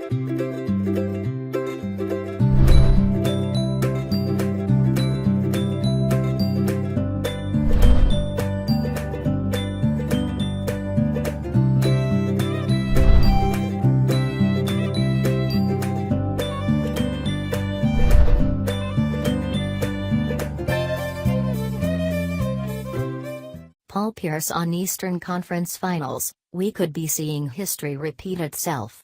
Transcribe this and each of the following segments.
Paul Pierce on Eastern Conference Finals, we could be seeing history repeat itself.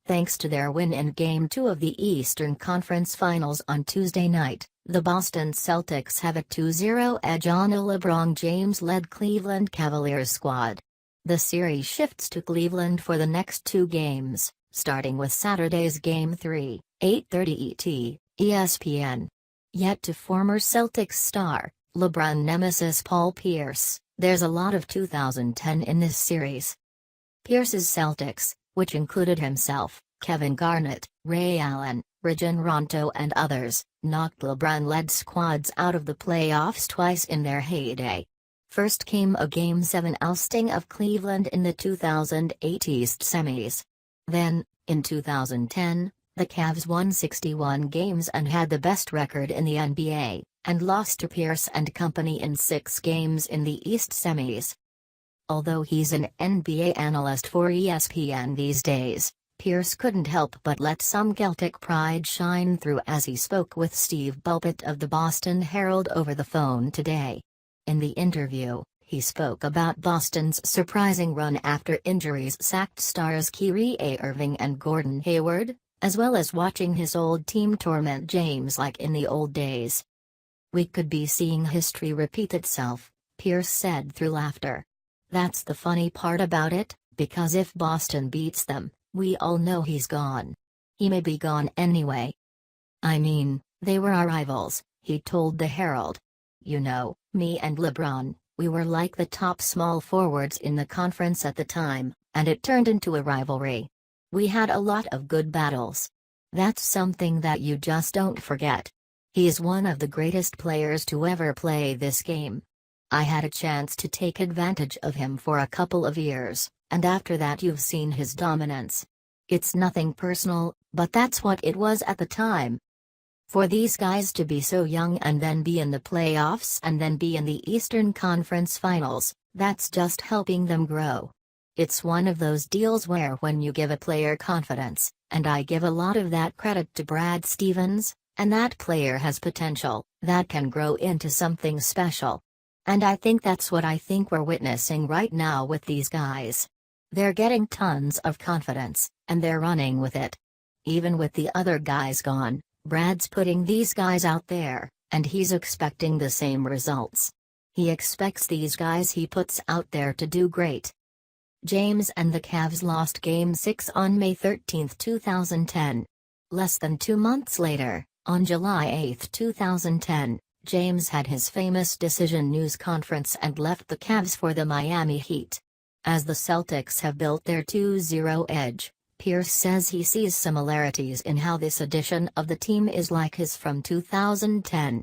Thanks to their win in Game 2 of the Eastern Conference Finals on Tuesday night, the Boston Celtics have a 2-0 edge on a LeBron James-led Cleveland Cavaliers squad. The series shifts to Cleveland for the next two games, starting with Saturday's Game 3, 8:30 ET, ESPN. Yet to former Celtics star, LeBron nemesis Paul Pierce, there's a lot of 2010 in this series. Pierce's Celtics, which included himself, Kevin Garnett, Ray Allen, Rajon Rondo and others, knocked LeBron-led squads out of the playoffs twice in their heyday. First came a Game 7 ousting of Cleveland in the 2008 East semis. Then, in 2010, the Cavs won 61 games and had the best record in the NBA, and lost to Pierce and company in 6 games in the East semis. Although he's an NBA analyst for ESPN these days, Pierce couldn't help but let some Celtic pride shine through as he spoke with Steve Bulpett of the Boston Herald over the phone today. In the interview, he spoke about Boston's surprising run after injuries sacked stars Kyrie Irving and Gordon Hayward, as well as watching his old team torment James like in the old days. "We could be seeing history repeat itself," Pierce said through laughter. "That's the funny part about it, because if Boston beats them, we all know he's gone. He may be gone anyway. I mean, they were our rivals," he told the Herald. "You know, me and LeBron, we were like the top small forwards in the conference at the time, and it turned into a rivalry. We had a lot of good battles. That's something that you just don't forget. He's one of the greatest players to ever play this game. I had a chance to take advantage of him for a couple of years, and after that you've seen his dominance. It's nothing personal, but that's what it was at the time. For these guys to be so young and then be in the playoffs and then be in the Eastern Conference Finals, that's just helping them grow. It's one of those deals where when you give a player confidence, and I give a lot of that credit to Brad Stevens, and that player has potential, that can grow into something special. And I think that's what I think we're witnessing right now with these guys. They're getting tons of confidence, and they're running with it. Even with the other guys gone, Brad's putting these guys out there, and he's expecting the same results. He expects these guys he puts out there to do great." James and the Cavs lost Game 6 on May 13, 2010. Less than 2 months later, on July 8, 2010, James had his famous decision news conference and left the Cavs for the Miami Heat. As the Celtics have built their 2-0 edge, Pierce says he sees similarities in how this edition of the team is like his from 2010.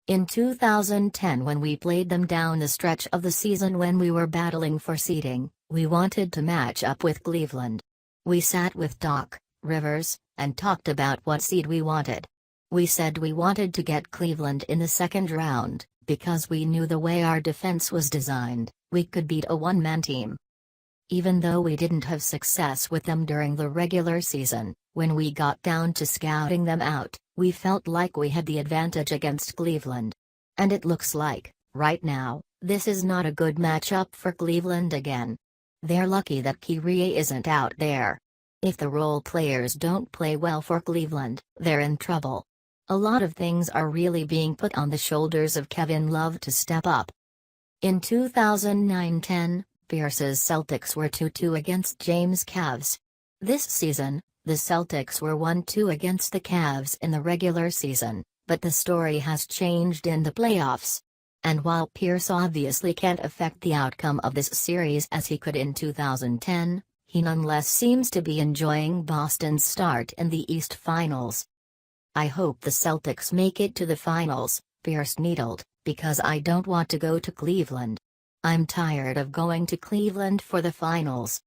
"In 2010 when we played them down the stretch of the season when we were battling for seeding, we wanted to match up with Cleveland. We sat with Doc Rivers, and talked about what seed we wanted. We said we wanted to get Cleveland in the second round, because we knew the way our defense was designed, we could beat a one-man team. Even though we didn't have success with them during the regular season, when we got down to scouting them out, we felt like we had the advantage against Cleveland. And it looks like, right now, this is not a good matchup for Cleveland again. They're lucky that Kyrie isn't out there. If the role players don't play well for Cleveland, they're in trouble. A lot of things are really being put on the shoulders of Kevin Love to step up." In 2009-10, Pierce's Celtics were 2-2 against James' Cavs. This season, the Celtics were 1-2 against the Cavs in the regular season, but the story has changed in the playoffs. And while Pierce obviously can't affect the outcome of this series as he could in 2010, he nonetheless seems to be enjoying Boston's start in the East Finals. "I hope the Celtics make it to the finals," Pierce needled, "because I don't want to go to Cleveland. I'm tired of going to Cleveland for the finals.